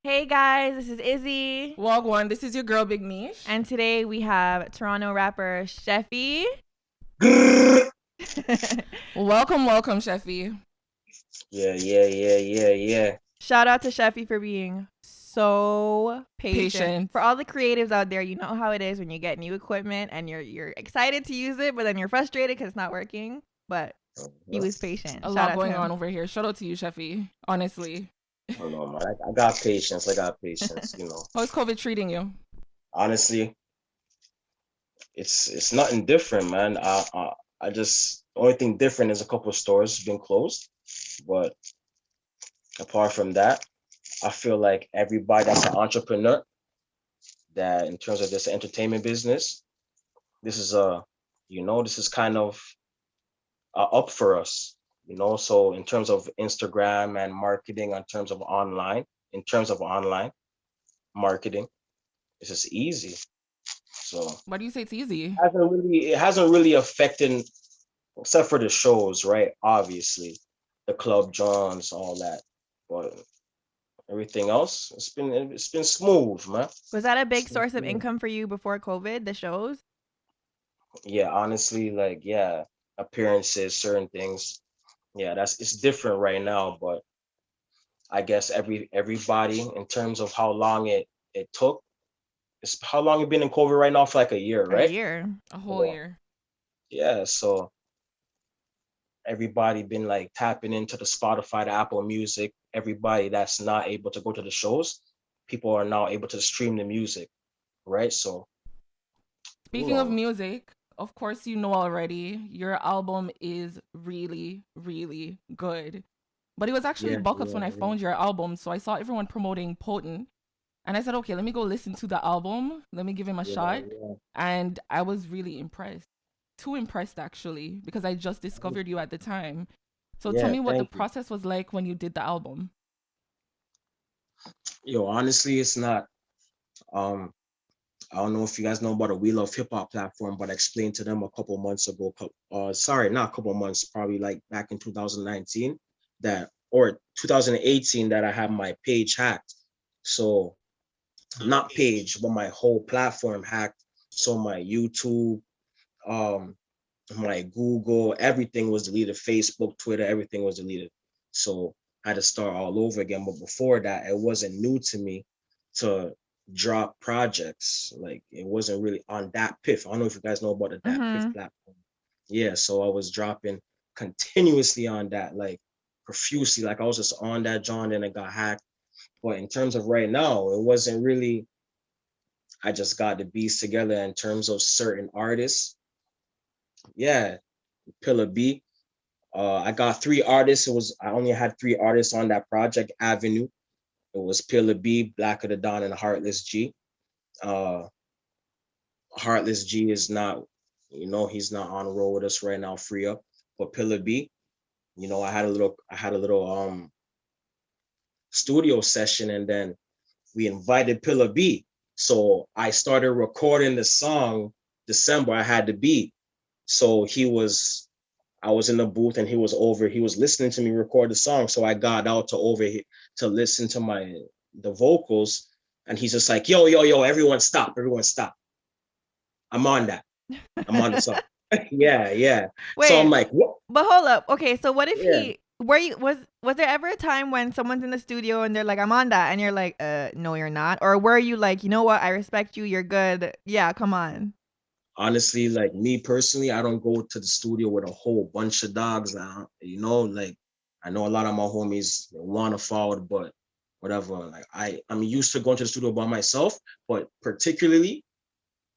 Hey guys, this is Izzy. Wagwan, this is your girl Big Niche. And today we have Toronto rapper Cheffie. Welcome, Cheffie. Yeah. Shout out to Cheffie for being so patient. Patient. For all the creatives out there, you know how it is when you get new equipment and you're excited to use it, but then you're frustrated because it's not working. But he was patient. A Shout lot out going to him. on over here. Shout out to you, Cheffie. Honestly. Hold on, man. I got patience. How's COVID treating you? Honestly, it's nothing different, man. I just the only thing different is a couple of stores been closed, but apart from that, I feel like everybody that's an entrepreneur, that in terms of this entertainment business, this is this is kind of up for us, So in terms of Instagram and marketing, in terms of online marketing, it's just easy. So Why do you say it's easy? it hasn't really affected, except for the shows, right? Obviously, the club Johns, all that, but everything else, it's been smooth, man. Was that a big It's been source of smooth. income for you before COVID, the shows? Yeah, honestly, appearances, certain things. Yeah, it's different right now, but I guess everybody in terms of how long it took. It's how long you been in COVID right now, for like a year, A right? year. A whole So, year. yeah, so everybody been like tapping into the Spotify, the Apple Music. Everybody that's not able to go to the shows, people are now able to stream the music, right? So, you Speaking of know, music, of course you know already, your album is really, really good. But it was actually yeah, Buckets yeah, when I yeah, found your album, so I saw everyone promoting Potent. And I said, okay, let me go listen to the album. Let me give him a yeah, shot. yeah. And I was really impressed. Too impressed, actually, because I just discovered you at the time. So tell Yeah, me what the thank you. process was like when you did the album. Yo, honestly, it's not. Um, I don't know if you guys know about the We Love Hip Hop platform, but I explained to them a couple months ago. Sorry, not a couple months, probably like back in 2019, that or 2018, that I had my page hacked. So not page, but my whole platform hacked. So my YouTube, um, my Google, everything was deleted. Facebook, Twitter, everything was deleted. So I had to start all over again. But before that, it wasn't new to me to drop projects. Like, it wasn't really on that Piff. I don't know if you guys know about the that Piff Mm-hmm. platform. Yeah, so I was dropping continuously on that, like profusely. Like, I was just on that John, and it got hacked. But in terms of right now, it wasn't really. I just got the beats together in terms of certain artists. Yeah, Pilla B. I got three artists. I only had three artists on that project Avenue. It was Pilla B, Blacka Da Don, and Heartless G. Uh, Heartless G is not, he's not on the road with us right now, free up. But Pilla B, I had a little studio session, and then we invited Pilla B. So I started recording the song December. I had the beat. So I was in the booth, and he was listening to me record the song. So I got out to listen to the vocals, and he's just like, yo, everyone stop. I'm on that. I'm on the song. Yeah. So I'm Wait, like, what? but hold up. Okay, so what if Yeah. he were you was there ever a time when someone's in the studio and they're like, I'm on that, and you're like, no, you're not? Or were you like, you know what, I respect you, you're good. Yeah, come on. Honestly, like me personally, I don't go to the studio with a whole bunch of dogs now. Like, I know a lot of my homies want to forward, but whatever. Like, I'm used to going to the studio by myself, but particularly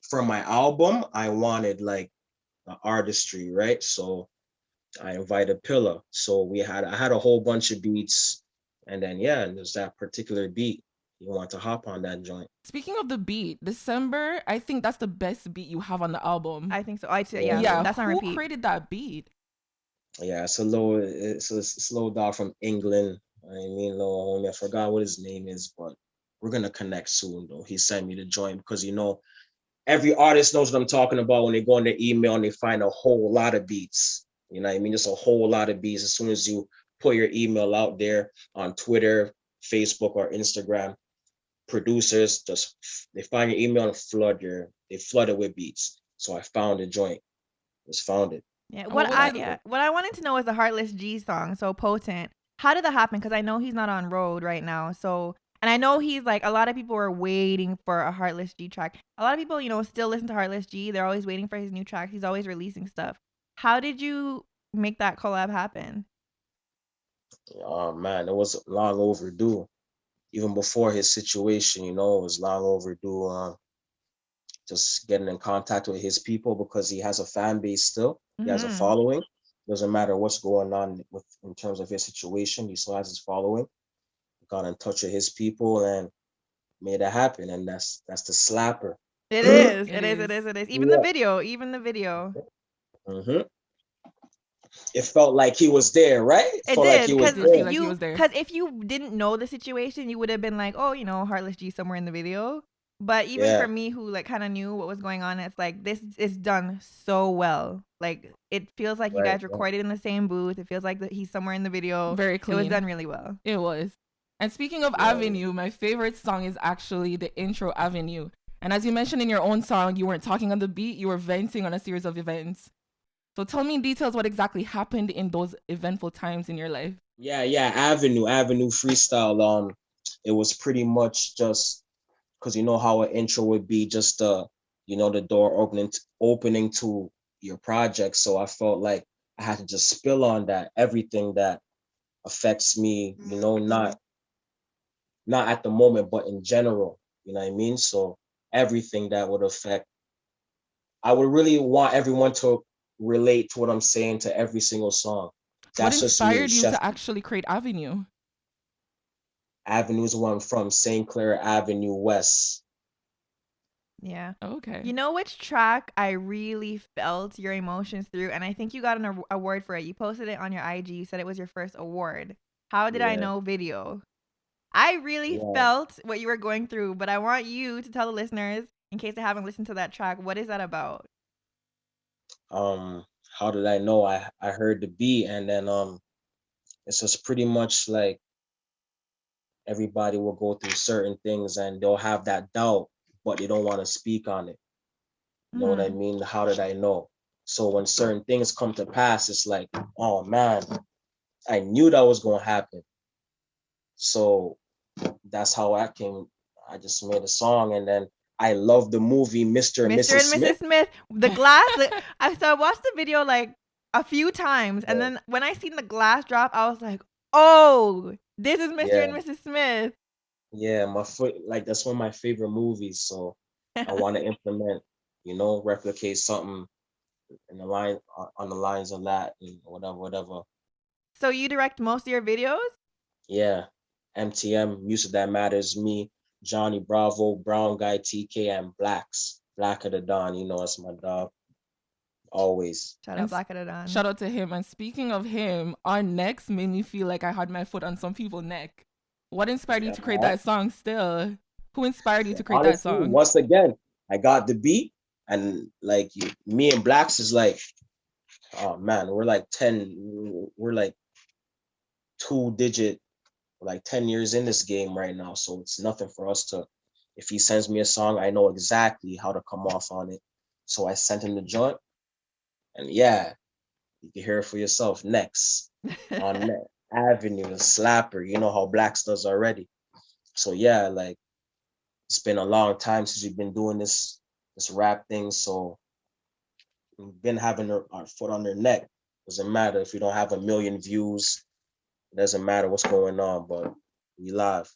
for my album, I wanted like the artistry, right? So I invited Pilla. So I had a whole bunch of beats, and then yeah, there's that particular beat. You want to hop on that joint? Speaking of the beat, December, I think that's the best beat you have on the album. I think so. I say, Yeah, yeah, yeah, Yeah, that's on who repeat. created that beat? yeah. It's a slow dog from England. I mean, little homie, I forgot what his name is, but we're gonna connect soon though. He sent me the joint because every artist knows what I'm talking about when they go in their email and they find a whole lot of beats. You know what I mean? Just a whole lot of beats. As soon as you put your email out there on Twitter, Facebook, or Instagram, producers they find your email and they flood it with beats. So I found a joint. Just found it. Yeah. And what was it? What I wanted to know is the Heartless G song, so potent. How did that happen? Because I know he's not on road right now. So, and I know he's like, a lot of people are waiting for a Heartless G track. A lot of people, still listen to Heartless G. They're always waiting for his new track. He's always releasing stuff. How did you make that collab happen? Oh man, it was long overdue. Even before his situation, it was long overdue. Just getting in contact with his people because he has a fan base still. He has a Mm-hmm. following. Doesn't matter what's going on in terms of his situation. He still has his following. Got in touch with his people and made it happen. And that's the slapper. It is. It It is. is. Even the Yeah. video. Even the video. hmm It felt like he was there, right? It Felt like did, he was because Did feel there. like he was there. because if you didn't know the situation, you would have been like, oh, Heartless G somewhere in the video. But even Yeah. for me, who like kind of knew what was going on, it's like this is done so well. Like it feels like you Right, guys recorded in the same booth. It feels like he's somewhere in the video. Very It was clean. done really well. It was. And speaking of Yeah. Avenue, my favorite song is actually the intro Avenue. And as you mentioned in your own song, you weren't talking on the beat, you were venting on a series of events. So tell me in details what exactly happened in those eventful times in your life. Yeah, Avenue freestyle. It was pretty much just because you know how an intro would be just the door opening to your project. So I felt like I had to just spill on that, everything that affects me, not at the moment, but in general. You know what I mean? So everything that would affect, I would really want everyone to relate to what I'm saying to every single song. What That's just me, inspired you Chef. to actually create Avenue? Avenue is where I'm from, St. Clair Avenue West. Yeah. Okay. You know which track I really felt your emotions through, and I think you got an award for it. You posted it on your IG. You said it was your first award. How did I Yeah. know video? I really Yeah. felt what you were going through, but I want you to tell the listeners, in case they haven't listened to that track, what is that about? How did I know? I heard the beat, and then it's just pretty much like everybody will go through certain things and they'll have that doubt, but they don't want to speak on it. You know what I mean? How did I know? So when certain things come to pass, it's like, oh man, I knew that was gonna happen. So that's how I just made a song, and then I love the movie Mr. and Mr. Mrs. and Mrs. Smith. Smith, the glass. I watched the video like a few times, and Yeah. then when I seen the glass drop, I was like, "Oh, this is Mr. Yeah. and Mrs. Smith." Yeah, my foot, like that's one of my favorite movies. So I want to implement, replicate something in the line on the lines of that, and whatever. So you direct most of your videos? Yeah, MTM, Music That Matters, me, Johnny Bravo, Brown Guy, TK, and Blacka Da Don. That's my dog. Always. Shout out Blacka Da Don. Shout out to him. And speaking of him, our necks made me feel like I had my foot on some people's neck. What inspired you to create that song still? Who inspired you to create that song? Once again, I got the beat, and like me and Blacks is like, oh man, we're like 2-digit, like 10 years in this game right now. So it's nothing for us to, if he sends me a song, I know exactly how to come off on it. So I sent him the joint, and yeah, you can hear it for yourself. Next on Avenue, the slapper, you know how Blacks does already. So yeah, like it's been a long time since we've been doing this rap thing. So we've been having our foot on their neck. Doesn't matter if we don't have 1 million views. It doesn't matter what's going on, but we live.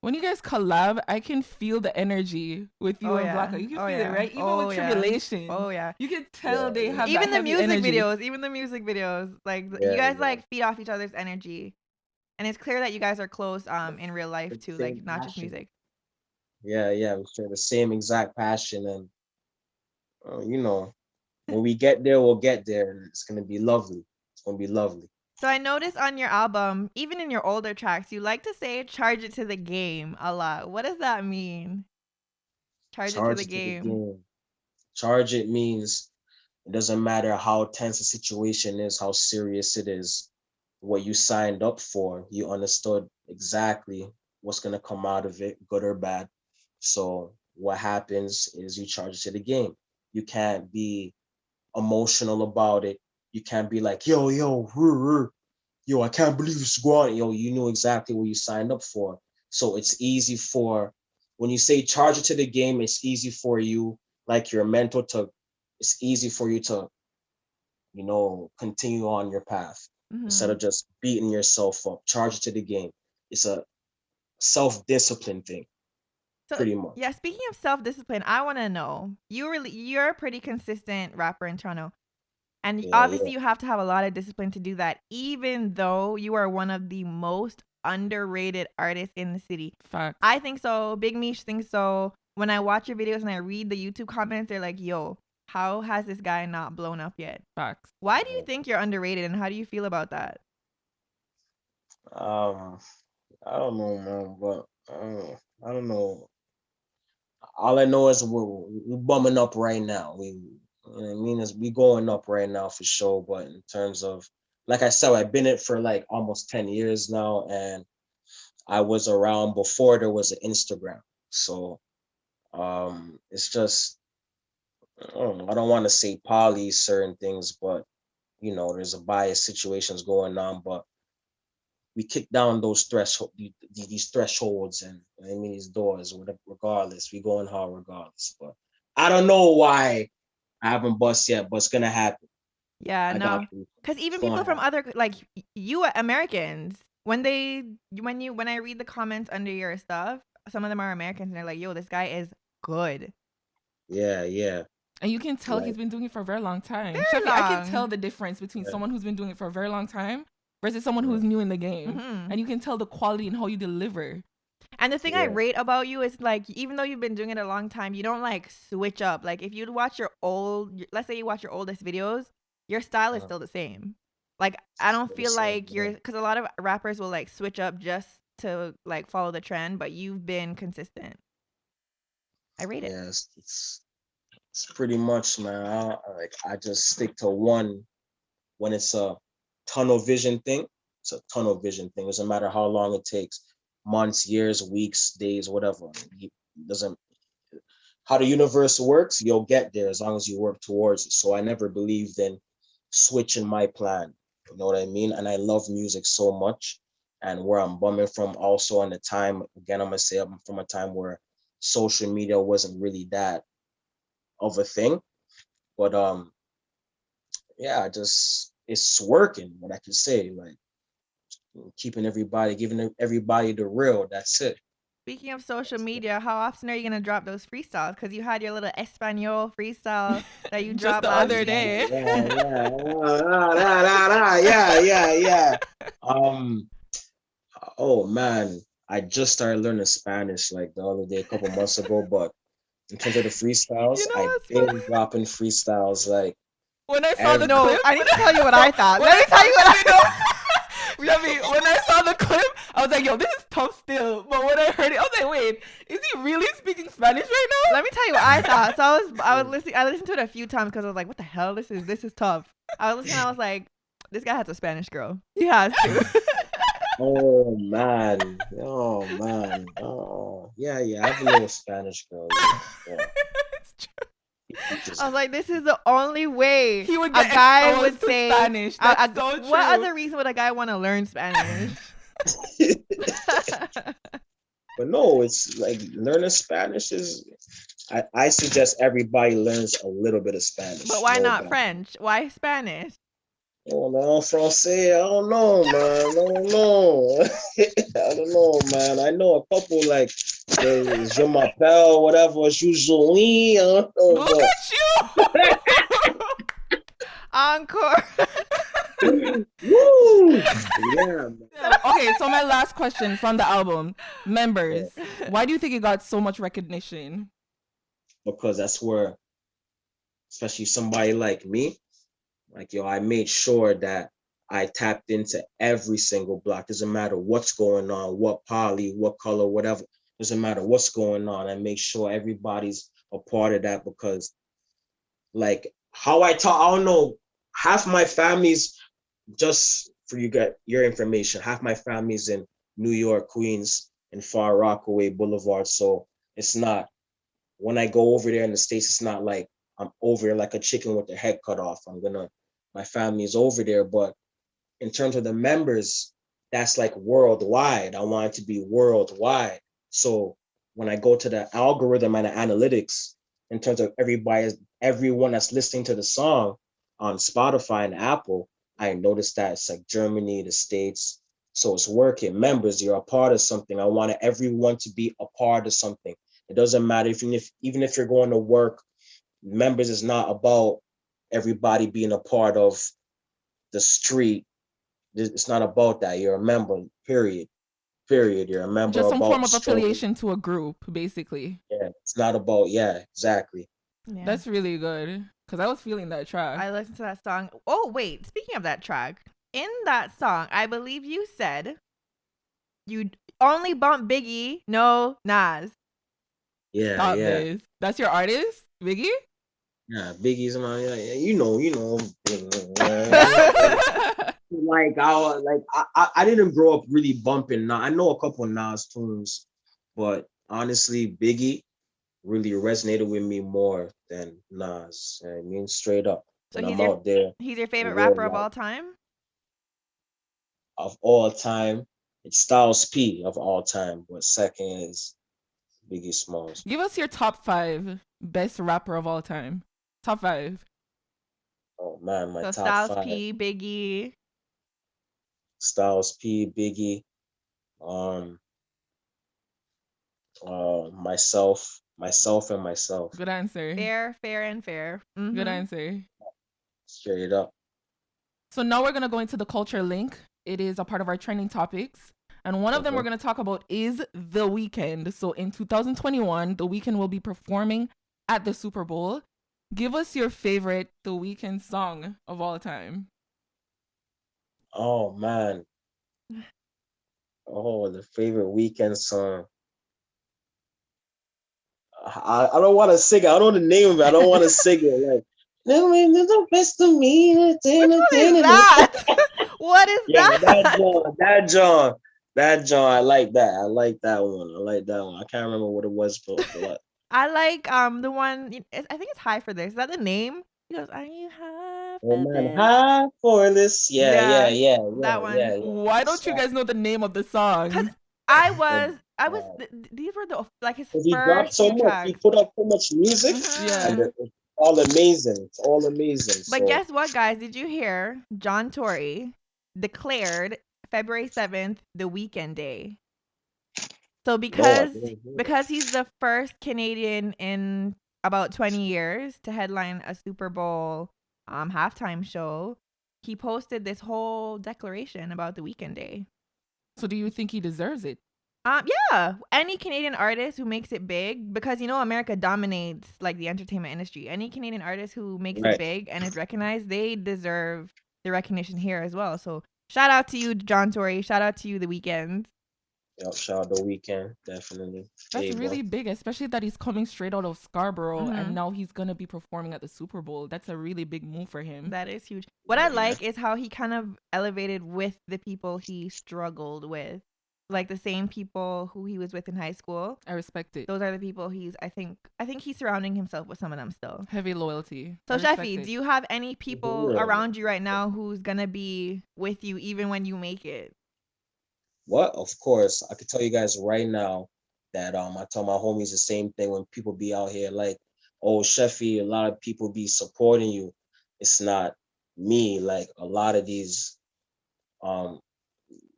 When you guys collab, I can feel the energy with you and Blacka. You can feel it, right? Even with Tribulation. Oh yeah. You can tell they have even that the music energy. videos, like you guys like feed off each other's energy, and it's clear that you guys are close in real life too, like not just music. Yeah, we share the same exact passion, and when we get there, we'll get there, and it's gonna be lovely. It's gonna be lovely. So I noticed on your album, even in your older tracks, you like to say "charge it to the game" a lot. What does that mean? Charge it to the game. Charge it means it doesn't matter how tense the situation is, how serious it is, what you signed up for. You understood exactly what's gonna come out of it, good or bad. So what happens is you charge it to the game. You can't be emotional about it. You can't be like, yo, I can't believe it's going. Yo, you knew exactly what you signed up for. So it's easy for when you say charge it to the game, it's easy for you, like your mentor to, it's easy for you to, continue on your path instead Mm-hmm. of just beating yourself up. Charge it to the game. It's a self-discipline thing, So pretty much. yeah, speaking of self-discipline, I want to know, you're a pretty consistent rapper in Toronto. And Yeah, obviously yeah. you have to have a lot of discipline to do that, even though you are one of the most underrated artists in the city. Facts. I think so. Big Mish thinks so. When I watch your videos and I read the YouTube comments, they're like, yo, how has this guy not blown up yet? Facts. Why do you think you're underrated and how do you feel about that? Um, I don't know, man, but I don't know. All I know is we're bumming up right now. I mean, is we going up right now for sure. But in terms of, like I said, I've been in it for like almost 10 years now, and I was around before there was an Instagram. So it's just I don't want to say poly certain things, but there's a bias situations going on, but we kick down those these thresholds, and I mean these doors, regardless. We going hard regardless. But I don't know why I haven't bust yet, but it's gonna happen. Yeah, I got no. you. Cuz even It's gonna people from happen. other like you Americans, when I read the comments under your stuff, some of them are Americans and they're like, "Yo, this guy is good." Yeah, yeah. And you can tell he's Like been doing it for a very long time. Very Cheffie, I can tell long. the difference between yeah, someone who's been doing it for a very long time versus someone yeah, who's new in the game. Mhm. And you can tell the quality and how you deliver. And the thing I yeah, rate about you is like, even though you've been doing it a long time, you don't like switch up. Like, if you watch let's say you watch your oldest videos, your style is uh, still the same. Like, I don't still the feel same. like Yeah, because a lot of rappers will like switch up just to like follow the trend, but you've been consistent. I rate it. yeah. It's pretty much, man. I just stick to one when it's a tunnel vision thing. It's a tunnel vision thing. It doesn't matter how long it takes, months, years, weeks, days, whatever. It doesn't how the universe works, you'll get there as long as you work towards it. So I never believed in switching my plan. You know what I mean? And I love music so much. And where I'm bumming from also on the time, again, I'm gonna say I'm from a time where social media wasn't really that of a thing. But yeah, just it's working, what I can say. Like giving everybody the real. That's it. Speaking of social That's it. media, how often are you gonna drop those freestyles? Because you had your little Espanol freestyle that you Just dropped the last other Yeah, week. day. yeah, yeah. Um, oh man, I just started learning Spanish like the other day, a couple months ago. But in terms of the freestyles, You know I've what's been funny? dropping freestyles like When I saw the every. No, clip, I need to tell you what I thought. when Let I me saw tell you what I Cheffie, no, Cheffie, when I saw the clip, I was like, yo, this is tough still. But when I heard it, I was like, wait, is he really speaking Spanish right Let me tell you what I thought. So I was Yeah. listening. I listened to it a few times because I was like, "What the hell? This is tough." I was listening. I was like, "This guy has a Spanish girl. He has to." Oh man, oh yeah, yeah. I have a little Spanish girl, yeah. It's true. You just I was like, "This is the only way He would a get guy would exposed to say." Spanish. That's so what true. other reason would a guy want to learn Spanish? But no, it's like learning Spanish is. I suggest everybody learns a little bit of But Spanish. why No not doubt. French? Why Spanish? Oh no, Francais. I don't know, man. I don't know. I don't know, man. I know a couple like the Je m'appelle, whatever, usually. I don't know, Look but at you. Encore. woo, yeah, man. Okay, so my last question from the album, Members. Why do you think it got so much recognition? Because that's where, especially somebody like me, like yo, I made sure that I tapped into every single block. Doesn't matter what's going on, what poly, what color, whatever. Doesn't matter what's going on. I make sure everybody's a part of that because, like, how I talk, I don't know. Half my family's just for you get your information. Half my family's in New York, Queens, in Far Rockaway Boulevard. So it's not, when I go over there in the States, it's not like I'm over there like a chicken with their head cut off. My family is over there. But in terms of the members, that's like worldwide. I want it to be worldwide. So when I go to the algorithm and the analytics, in terms of everyone that's listening to the song on Spotify and Apple, I noticed that it's like Germany, the States. So it's working. Members, you're a part of something. I wanted everyone to be a part of something. It doesn't matter even if you're going to work. Members is not about everybody being a part of the street. It's not about that. You're a member, period. You're a member Just some about form of struggle. affiliation to a group, basically. Yeah, it's not about, yeah, exactly. Yeah. That's really good. Because I was feeling that track. I listened to that song. Oh, wait. Speaking of that track, in that song, I believe you said you only bump Biggie, no Nas. Yeah, Stop yeah. this. That's your artist, Biggie? Yeah, Biggie's my, yeah, you know. Like I didn't grow up really bumping Nas. I know a couple Nas tunes, but honestly, Biggie really resonated with me more than Nas. I mean, straight up. So When I'm out there, he's your favorite in real rapper of life. all time? Of all time, it's Styles P of all time, but second is Biggie Smalls. Give us your top 5 best rapper of all time. Top 5. Oh man, my So top Styles 5. P, Biggie. Styles P, Biggie, myself and myself. Good answer. Fair and fair. Good answer. Straight up. So now we're going to go into the culture link. It is a part of our trending topics. And one of them we're going to talk about is The Weeknd. So in 2021, The Weeknd will be performing at the Super Bowl. Give us your favorite The Weeknd song of all time. Oh man. Oh, the favorite Weeknd song. I don't want to sing it. I don't know the name of it. I don't want to sing it. Like, the best of me. Which one is that? What is Yeah, that? that John. I like that. I like that one. I can't remember what it was, but I like the one. I think it's High for This. Is that the name? He goes, "Are you high for oh man, this?" high for this. Yeah. That one. Yeah. Why don't you guys know the name of the song? Because I was. These were his He dropped first so few much. tracks. He put up so much music. Yeah. And it's all amazing. It's all amazing. But So, guess what, guys? Did you hear John Tory declared February 7th the Weekend Day? So because he's the first Canadian in about 20 years to headline a Super Bowl halftime show, he posted this whole declaration about the Weekend Day. So do you think he deserves it? Yeah, any Canadian artist who makes it big, because America dominates like the entertainment industry. Any Canadian artist who makes it big and is recognized, they deserve the recognition here as well. So shout out to you, John Tory. Shout out to you, The Weeknd. Yep, shout out The Weeknd, definitely. That's really big, especially that he's coming straight out of Scarborough Mhm. and now he's gonna be performing at the Super Bowl. That's a really big move for him. That is huge. What I like is how he kind of elevated with the people he struggled with. Like the same people who he was with in high school. I respect it. Those are the people I think he's surrounding himself with some of them still. Heavy loyalty. So Cheffie, do you have any people around you right now who's gonna be with you even when you make it? What? Of course. I could tell you guys right now that I tell my homies the same thing when people be out here like, oh, Cheffie, a lot of people be supporting you. It's not me. Like a lot of these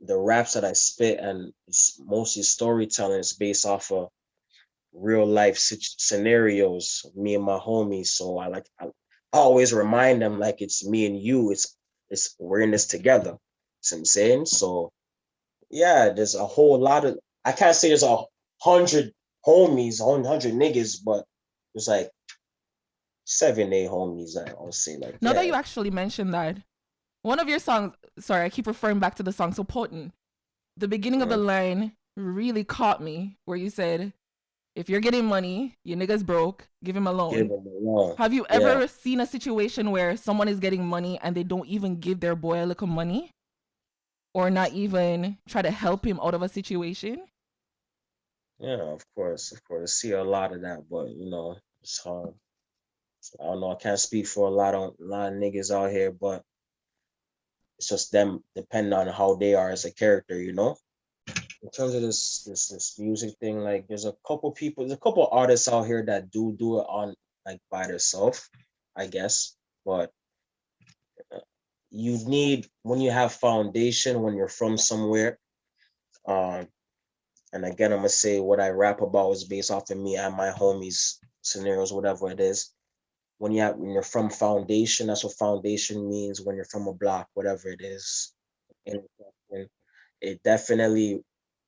the raps that I spit, and it's mostly storytelling. It's based off of real life scenarios, me and my homies. So I always remind them like it's me and you. It's we're in this together. See what I'm saying? So yeah, there's a whole lot of, I can't say there's 100 homies, 100 niggas, but there's like 7, 8 homies. I'll say like. Now that you actually mentioned that, one of your songs, sorry, I keep referring back to the song, so Potent. The beginning of the line really caught me, where you said, if you're getting money, your nigga's broke, give him a loan. Give him a loan. Have you ever seen a situation where someone is getting money and they don't even give their boy a little money? Or not even try to help him out of a situation? Yeah, of course, of course. See a lot of that, but it's hard. I don't know. I can't speak for a lot of niggas out here, but it's just them depending on how they are as a character. In terms of this music thing, like there's a couple artists out here that do it on like by themselves, I guess. But you need when you have foundation, when you're from somewhere. Um, and again, I'm gonna say what I rap about is based off of me and my homies scenarios, whatever it is. When you're from foundation, that's what foundation means. When you're from a block, whatever it is, and it definitely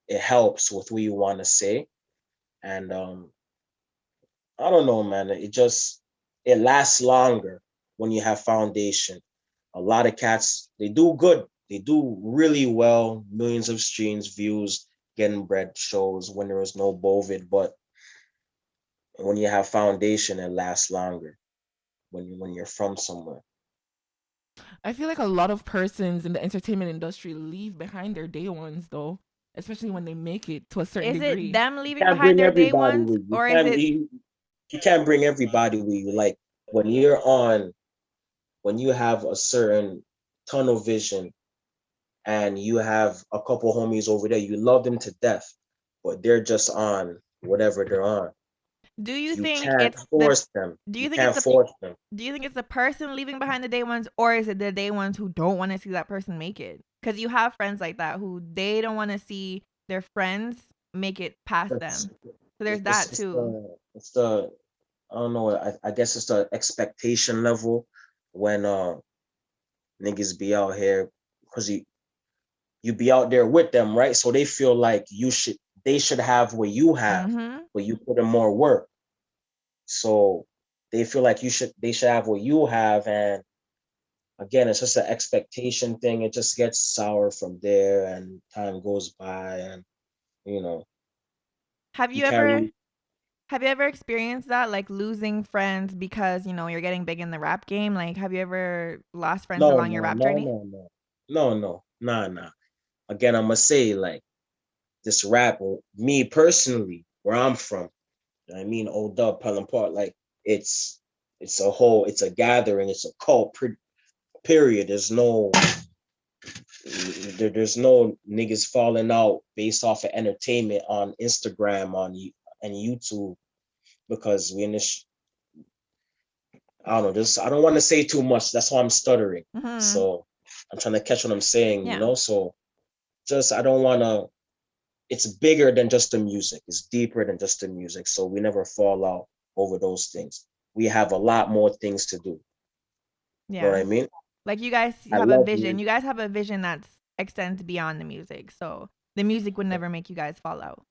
it helps with what you want to say. And I don't know, man. It lasts longer when you have foundation. A lot of cats they do good. They do really well, millions of streams, views, getting bread shows when there was no Bovid. But when you have foundation, it lasts longer when you're from somewhere. I feel like a lot of persons in the entertainment industry leave behind their day ones though, especially when they make it to a certain Is it degree. them You leaving can't behind bring their day everybody ones, with you. or is it? You can't bring everybody with you. Like when you're on when you have a certain tunnel vision and you have a couple homies over there, you love them to death, but they're just on whatever they're on. Do you You think can't it's the? force them. Do you You think it's can't the? force them. Do you think it's the person leaving behind the day ones, or is it the day ones who don't want to see that person make it? Because you have friends like that who they don't want to see their friends make it past It's, them. So there's it's, that it's too. the it's the I don't know. I guess it's the expectation level when niggas be out here because you be out there with them, right? So they feel like they should have what you have, Mm-hmm. but you put in more work. So they feel like they should have what you have, and again, it's just an expectation thing. It just gets sour from there, and time goes by, and you know, Have you you can't ever really. have you ever experienced that, like losing friends because you're getting big in the rap game? Like, have you ever lost friends No, along your no, rap no, journey? no, no, no, no, nah, nah. Again, I'm gonna say like this rap, me personally, where I'm from. I mean, Old Dub, Pelham Park, like it's it's a gathering, it's a cult. Period. There's no niggas falling out based off of entertainment on Instagram and YouTube because we in this. I don't know. Just I don't want to say too much. That's why I'm stuttering. Mm-hmm. So I'm trying to catch what I'm saying. Yeah. So just I don't want to. It's bigger than just the music. It's deeper than just the music. So we never fall out over those things. We have a lot more things to do. You know what Yeah. I mean? Like you guys I have a love vision. music. You guys have a vision that extends beyond the music. So the music would never make you guys fall out.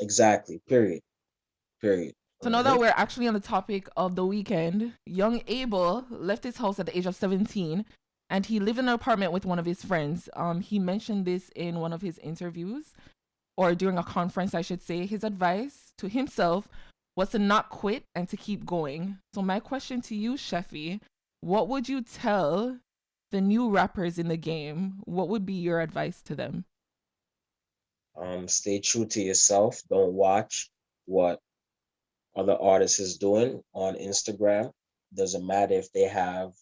Exactly. Period. Period. So now that Mhm. we're actually on the topic of the weekend, young Abel left his house at the age of 17 and he lived in an apartment with one of his friends. He mentioned this in one of his interviews or during a conference, I should say. His advice to himself was to not quit and to keep going. So my question to you, Cheffie, what would you tell the new rappers in the game? What would be your advice to them? Stay true to yourself. Don't watch what other artists is doing on Instagram. Doesn't matter if they have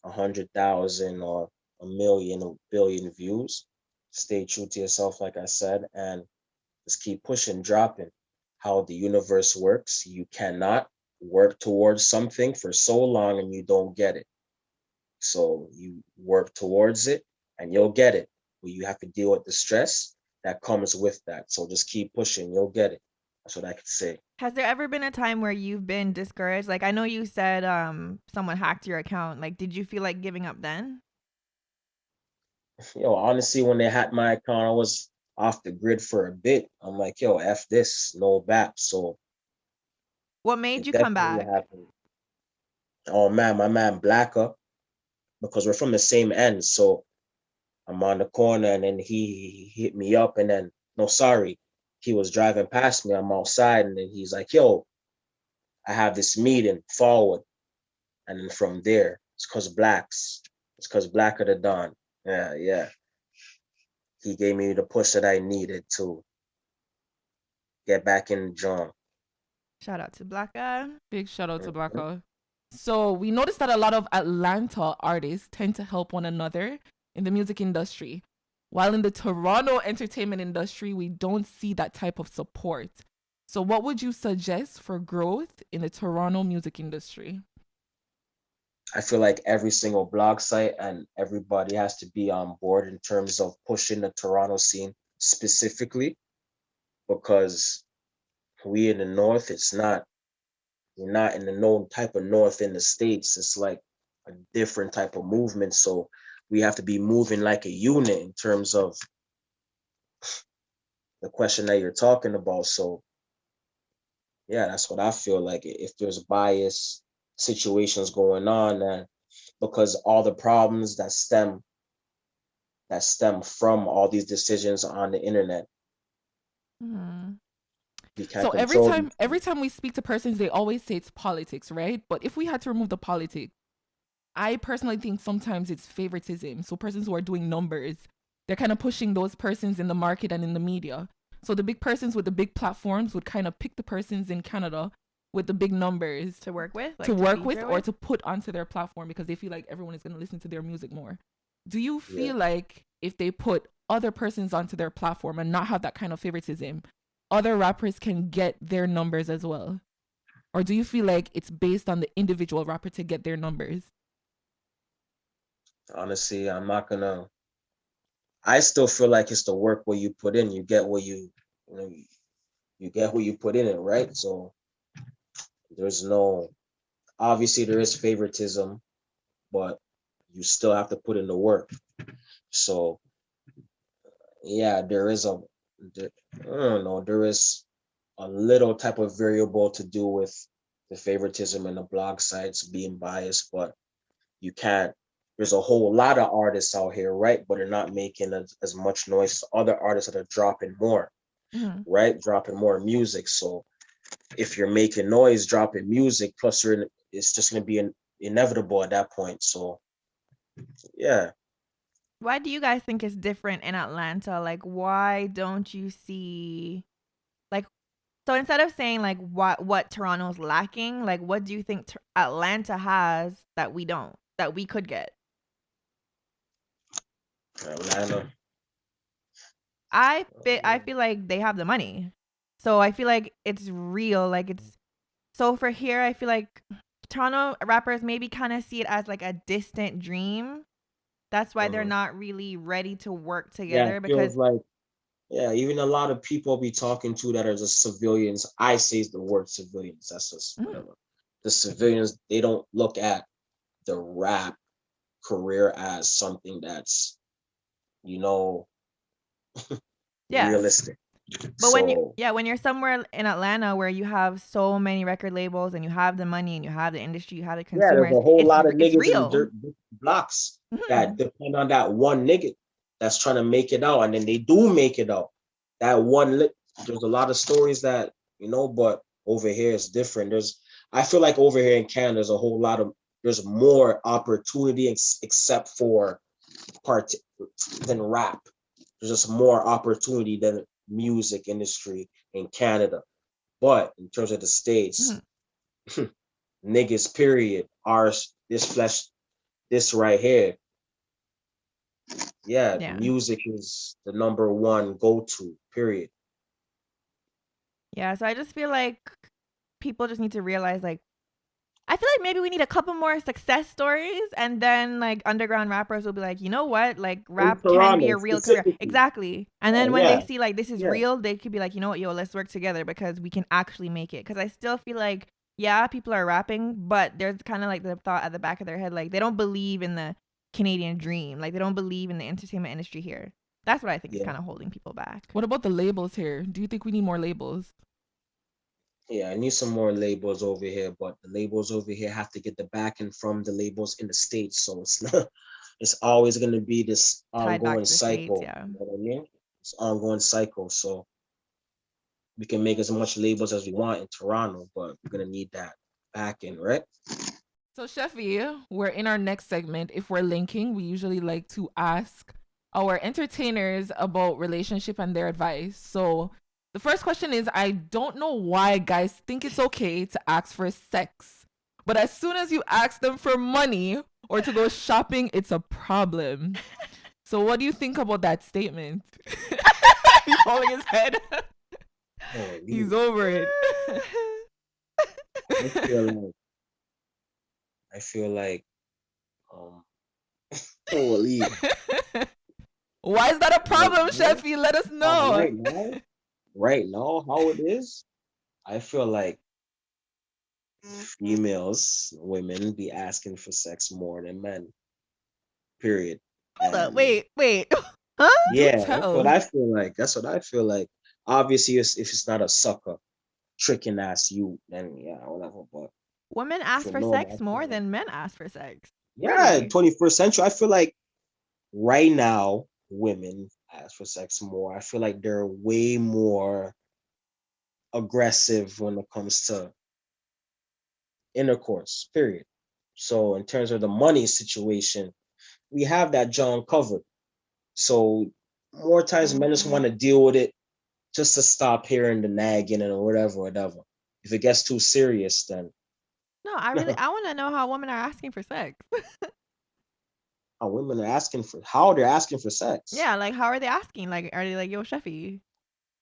100,000 or a million or billion views. Stay true to yourself, like I said, and just keep pushing, dropping. How the universe works. You cannot work towards something for so long and you don't get it. So you work towards it and you'll get it. But you have to deal with the stress that comes with that. So just keep pushing, you'll get it. That's what I could say. Has there ever been a time where you've been discouraged? Like I know you said someone hacked your account. Like did you feel like giving up then? Honestly, when they hacked my account, I was off the grid for a bit. I'm like, F this, no BAP. So What made it you come definitely back? happened. Oh man, my man Blacka, because we're from the same end. So I'm on the corner and then he hit me up and then no sorry. He was driving past me. I'm outside and then he's like, I have this meeting forward. And then from there, it's cause blacks. It's cause Blacka Da Don. Yeah, yeah. He gave me the push that I needed too. get back in the drum. Shout out to Blacka. Big shout out to Mhm. Blacka. So we noticed that a lot of Atlanta artists tend to help one another in the music industry. While in the Toronto entertainment industry, we don't see that type of support. So what would you suggest for growth in the Toronto music industry? I feel like every single blog site and everybody has to be on board in terms of pushing the Toronto scene specifically, because we in the north, we're not in the known type of north in the States. It's like a different type of movement. So we have to be moving like a unit in terms of the question that you're talking about. So yeah, that's what I feel like. If there's bias situations going on, and because all the problems that stem from all these decisions on the internet, Mhm. you So can't control these every things. time we speak to persons, they always say it's politics, right? But if we had to remove the politics, I personally think sometimes it's favoritism. So persons who are doing numbers, they're kind of pushing those persons in the market and in the media. So the big persons with the big platforms would kind of pick the persons in Canada with the big numbers To work with, to like to work with feature or with. to put onto their platform because they feel like everyone is going to listen to their music more. Do you Yeah, feel like if they put other persons onto their platform and not have that kind of favoritism, other rappers can get their numbers as well? Or do you feel like it's based on the individual rapper to get their numbers? honestly, I'm not gonna. I still feel like it's the work what you put in. You get what you know, you get what you put in it, right? So there's no, obviously there is favoritism, but you still have to put in the work. So yeah, there, I don't know, there is a little type of variable to do with the favoritism and the blog sites being biased, but you can't. There's a whole lot of artists out here, right? But they're not making as much noise as other artists that are dropping more, Mhm. right? Dropping more music. So if you're making noise, dropping music, plus it's just gonna be inevitable at that point. So yeah, Why do you guys think it's different in Atlanta? Like, why don't you see like so instead of saying like what Toronto's lacking, like what do you think Atlanta has that we don't, that we could get? Atlanta. I feel like they have the money. So I feel like it's real. Like it's so for here, I feel like Toronto rappers maybe kind of see it as like a distant dream. That's why they're Mhm. not really ready to work Yeah, it together feels because like, yeah, even a lot of people be talking to that are just civilians. I say the word civilians. That's just mm, whatever. The civilians, they don't look at the rap career as something that's, you know, yeah. realistic. But when you So yeah, when you're somewhere in Atlanta where you have so many record labels and you have the money and you have the industry, you have the yeah, there's consumers, a whole lot of it's niggas in real. dirt blocks that Mhm. depend on that one nigga that's trying to make it out, and then they do make it out. That there's a lot of stories that, but over here it's different. I feel like over here in Canada, there's more opportunity except for part than rap. There's just more opportunity than music industry in Canada. But in terms of the Mhm. states, niggas, period, are this flesh, this right here. Yeah, Yeah. music is the number one go-to, period. Yeah, so I just feel like people just need to realize like I feel like maybe we need a couple more success stories and then like underground rappers will be like, "You know what? Like In rap can be Toronto a real career." specifically. Exactly. And Yeah, then when they yeah, see like this is yeah. real, they could be like, "You know what? Yo, let's work together because we can actually make it." Cuz I still feel like yeah, people are rapping, but there's kind of like the thought at the back of their head like they don't believe in the Canadian dream. Like they don't believe in the entertainment industry here. That's what I think is Yeah, kind of holding people back. What about the labels here? Do you think we need more labels? yeah. I need some more labels over here, but the labels over here have to get the backing from the labels in the States. So it's not, it's always gonna be this Tied back ongoing to the states, cycle. yeah. You know what I mean? It's ongoing cycle. So we can make as much labels as we want in Toronto, but we're gonna need that backing, right? So, Cheffie, we're in our next segment. If we're linking, we usually like to ask our entertainers about relationship and their advice. So, The first question is, I don't know why guys think it's okay to ask for sex, but as soon as you ask them for money or to go shopping, it's a problem. So what do you think about that statement? He's holding his head. Holy. He's over it. I feel like holy. Why is that a problem, Cheffie? Let us know. Right now, how it is, I feel like females, women be asking for sex more than men. Period. Hold up, wait. Huh? Yeah, that's what I feel like. Obviously, if it's not a sucker tricking ass you, then yeah, whatever. But women ask for sex more than men ask for sex. Yeah, Really? 21st century. I feel like right now women ask for sex more. I feel like they're way more aggressive when it comes to intercourse, period. So in terms of the money situation, we have that John covered. So more times men just want to deal with it just to stop hearing the nagging and whatever. If it gets too serious, then no, I want to know how women are asking for sex. How women are how they're asking for sex. Yeah, like how are they asking? Like, are they like, yo, Cheffie,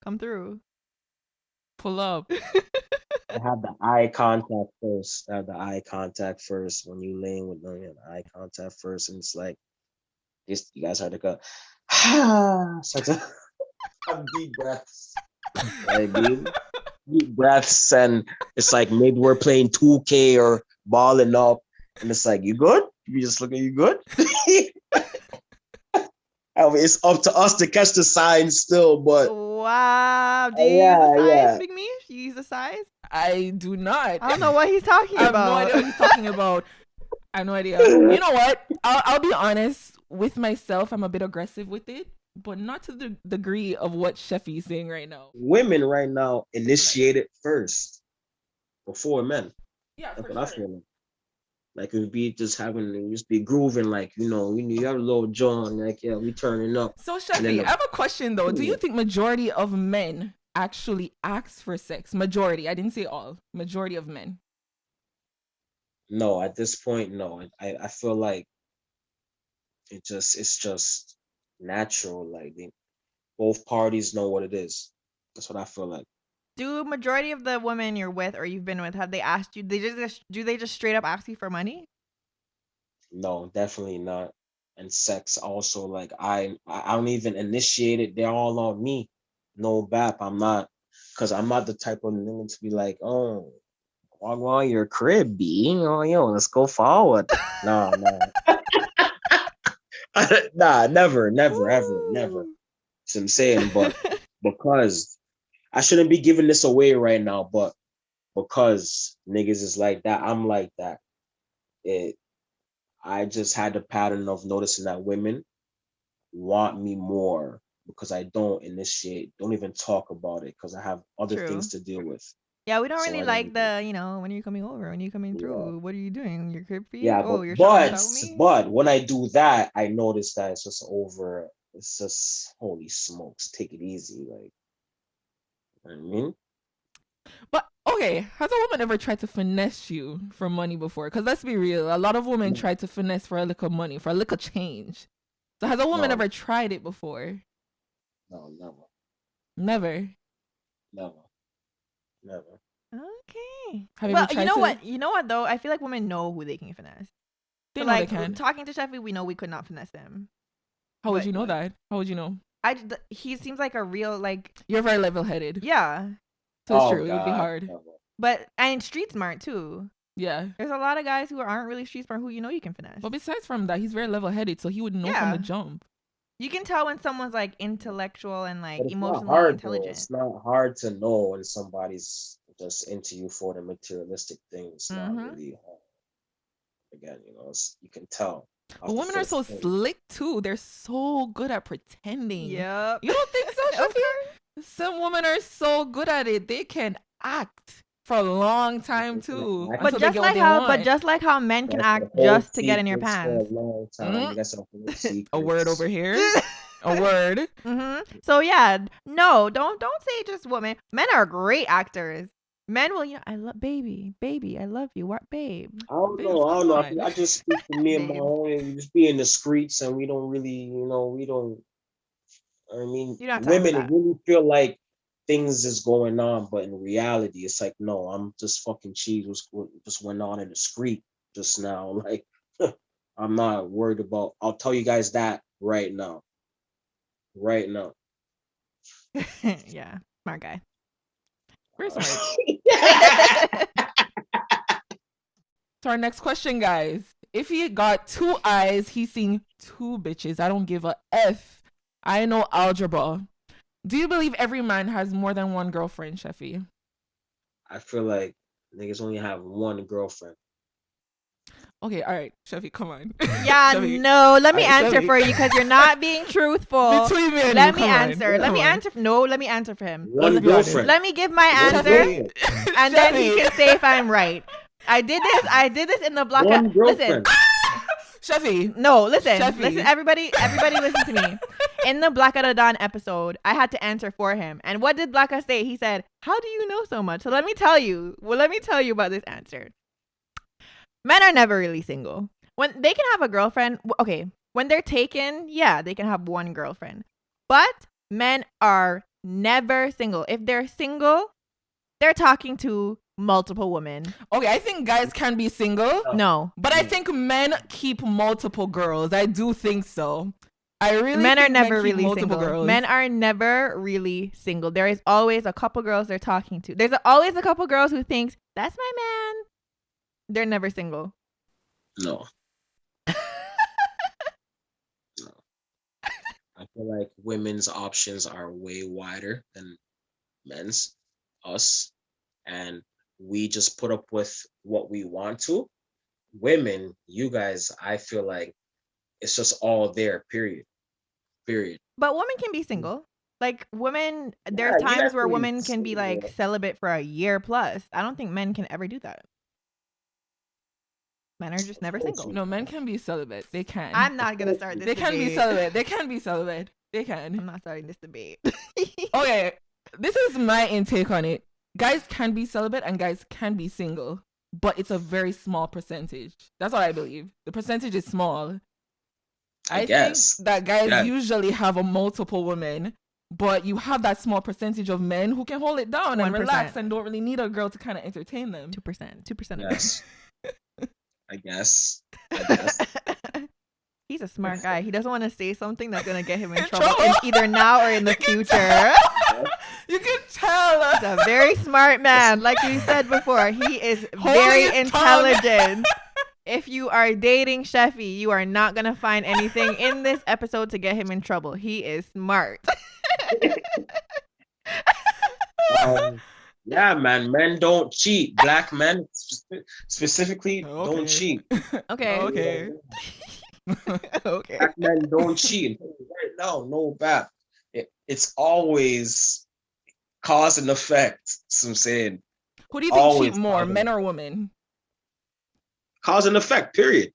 come through, pull up? I have the eye contact first. When you laying with them, you have the eye contact first, and it's like, this you guys have to go, such a have deep breaths, like, deep breaths, and it's like maybe we're playing 2K or balling up, and it's like, you good? You just look at you good. It's up to us to catch the signs still, but wow, do you use the size, Big Mish? You use the size? I do not. I don't know what he's talking about. I have no idea what he's talking about. I have no idea. You know what? I'll be honest with myself. I'm a bit aggressive with it, but not to the degree of what Cheffie is saying right now. Women right now initiate it first before men. Yeah, that's for what sure. I feel. Like it would be just be grooving, like, you have a little John, like, yeah, we turning up. So Cheffie, I have a question though. Do you think majority of men actually ask for sex? Majority, I didn't say all. Majority of men. No, at this point, no. I feel like it's just natural. Like both parties know what it is. That's what I feel like. Do majority of the women you're with or you've been with, have they asked you? Do they just straight up ask you for money? No, definitely not. And sex also, like I don't even initiate it. They're all on me. No bap. I'm not, because I'm not the type of nigga to be like, oh, walk on your crib, B. Oh, let's go forward. No. Nah, never, ever, never. That's what I'm saying, but because I shouldn't be giving this away right now, but because niggas is like that, I'm like that. I just had the pattern of noticing that women want me more because I don't even talk about it because I have other things to deal with. Yeah, we don't really like the, when you're coming over, when you're coming through, what are you doing? Your crib feed? Yeah, you're but when I do that, I notice that it's just over. It's just, holy smokes, take it easy, like. I mean, but okay, has a woman ever tried to finesse you for money before? Because let's be real, a lot of women try to finesse for a little money, for a little change. So has a woman ever tried it before? No, never. Okay. Well, you know what though? I feel like women know who they can finesse. They know they can. Talking to Cheffie, we know we could not finesse them. How would you know that? How would you know? He seems like a real, like, you're very level-headed. Yeah. So it's true. God. It would be hard. And street smart too. Yeah. There's a lot of guys who aren't really street smart who you can finesse. But besides from that, he's very level-headed, so he would know from the jump. You can tell when someone's like intellectual and like emotionally intelligent. It's not hard to know when somebody's just into you for the materialistic things. Not really hard. Again, you can tell. But women are so slick too. They're so good at pretending. Yep. You don't think so, Cheffie? Some women are so good at it. They can act for a long time too. But just like how men can act just to get in your pants. For a long time. A word over here. A word. So yeah, no, don't say just women. Men are great actors. Men will, I love baby, I love you. What, babe? I don't Babes, know. I don't come know. on. I just speak for me and my Babe. own. We just be in the streets, and we don't really, we don't. I mean, You're not talking women about that. really feel like things is going on, but in reality, it's like, no, I'm just fucking cheese. What just went on in the street just now? Like, I'm not worried about. I'll tell you guys that right now. Right now. Yeah, smart guy. Very smart. So our next question, guys. If he got 2 eyes, he's seeing 2 bitches. I don't give a F. I know algebra. Do you believe every man has more than one girlfriend, Cheffie? I feel like niggas only have one girlfriend. Okay, all right, Cheffie, come on. Yeah, Cheffie. no. Let me All right, answer Cheffie. for you because you're not being truthful. Between me and Let you, me come on. answer. Let Come me on. answer. No, let me answer for him. One Let's be honest. girlfriend. Let me give my One answer, girlfriend. and then he Cheffie. can say if I'm right. I did this in the Blacka. One Listen, girlfriend. Cheffie. no, listen, Cheffie. listen, everybody listen to me. In the Blacka Da Don episode, I had to answer for him. And what did Blacka say? He said, "How do you know so much?" So let me tell you. Well, let me tell you about this answer. Men are never really single. When they can have a girlfriend, okay, when they're taken, yeah, they can have one girlfriend. But men are never single. If they're single, they're talking to multiple women. Okay, I think guys can be single. No. But I think men keep multiple girls. I do think so. I really Men are think never keep really multiple single. girls. Men are never really single. There is always a couple girls they're talking to. There's always a couple girls who thinks, that's my man. They're never single. No. No. I feel like women's options are way wider than men's, us, and we just put up with what we want to. Women, you guys, I feel like it's just all there, period. Period. But women can be single. Like women, there's Yeah, you times guys where can be women can be like single. celibate for a year plus. I don't think men can ever do that. Men are just never single. No, men can be celibate. They can. I'm not gonna start this They debate. can be celibate. They can be celibate. They I'm can. not starting this debate. Okay, this is my intake on it. Guys can be celibate and guys can be single, but it's a very small percentage. That's what I believe. The percentage is small. I guess. think that guys Yeah. usually have a multiple women, but you have that small percentage of men who can hold it down and 1%. relax and don't really need a girl to kind of entertain them. 2%. Yes. I guess. I guess. He's a smart guy. He doesn't want to say something that's gonna get him in In trouble, trouble? either now or in the future. You can tell. He's a very smart man. Like we said before, he is Holding very his tongue. intelligent. If you are dating Cheffie, you are not gonna find anything in this episode to get him in trouble. He is smart. Yeah, man. Men don't cheat. Black men specifically Okay. don't cheat. Okay. Okay. Okay. Black men don't cheat. No, bad. It's always cause and effect. So I'm saying Who do you think Always cheat more, cause and men or women? cause and effect. Period.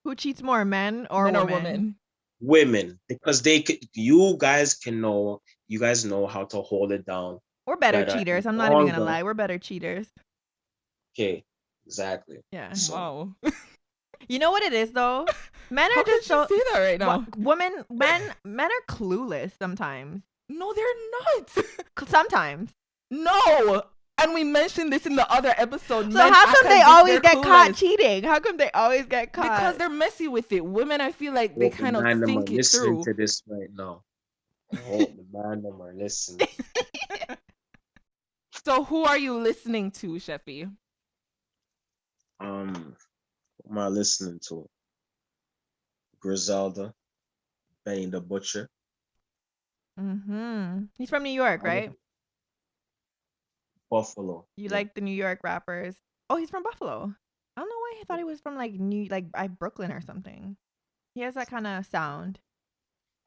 Who cheats more, men or Men women? or women? Women, because they could. You guys can know. You guys know how to hold it down. We're better Better cheaters. and I'm not even gonna longer. lie. We're better cheaters. Okay, exactly. Yeah. So Wow. You know what it is though? Men How are could just you so say that right now? men are clueless sometimes. No, they're not. Sometimes. No. And we mentioned this in the other episode. So Men how act come as they if always they're get caught clueless. cheating? How come they always get caught? Because they're messy with it. Women, I feel like they hope kind the of man them are think it listening through. to this right now. I hope the man them are listening. So who are you listening to, Cheffie? What am I listening to? Griselda, Benny the Butcher. He's from New York, right? Buffalo. You Yeah. like the New York rappers? Oh, he's from Buffalo. I don't know why I thought he was from like Brooklyn or something. He has that kind of sound.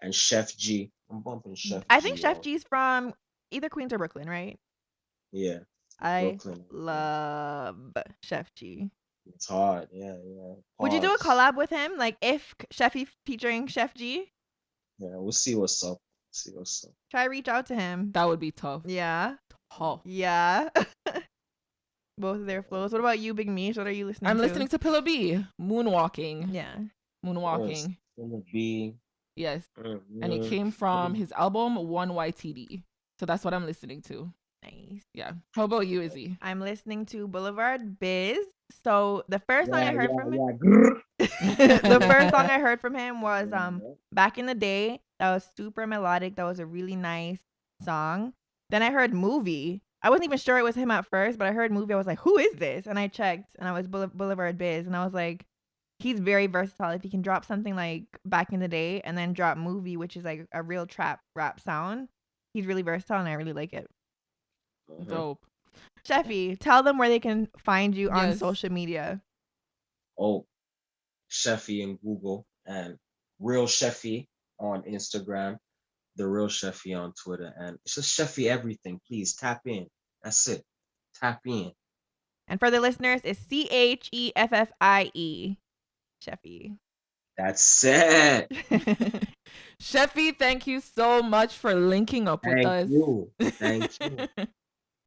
And Chef G. I'm bumping Chef I G. think Chef out. G's from either Queens or Brooklyn, right? Yeah, I Brooklyn. love Chef G. It's hard. Yeah. Would you do a Pause. collab with him? Like if Cheffie featuring Chef G? Yeah, we'll see what's up. See what's up. Try reach out to him. That would be tough. Yeah. Oh. Yeah. Both of their flows. What about you, Big Mish? What are you listening I'm to? listening to Pilla B, Moonwalking. Yeah. Moonwalking. Gonna be. Yes. And it came from his album 1YTD. So that's what I'm listening to. Nice. Yeah. How about you, Izzy? I'm listening to Boulevard Biz. So the first song I heard from him, Yeah. the first song I heard from him was Back in the Day. That was super melodic. That was a really nice song. Then I heard Movie. I wasn't even sure it was him at first, but I heard Movie. I was like, who is this? And I checked, and I was Boulevard Biz, and I was like, he's very versatile. If he can drop something like Back in the Day and then drop Movie, which is like a real trap rap sound, he's really versatile, and I really like it. Dope. Cheffie, tell them where they can find you on Yes. social media. Oh, Cheffie in Google and Real Cheffie on Instagram, The Real Cheffie on Twitter, and it's just Cheffie everything. Please tap in. That's it. Tap in. And for the listeners, it's Cheffie. Cheffie. That's it. Cheffie, thank you so much for linking up with us. Thank you. Thank you.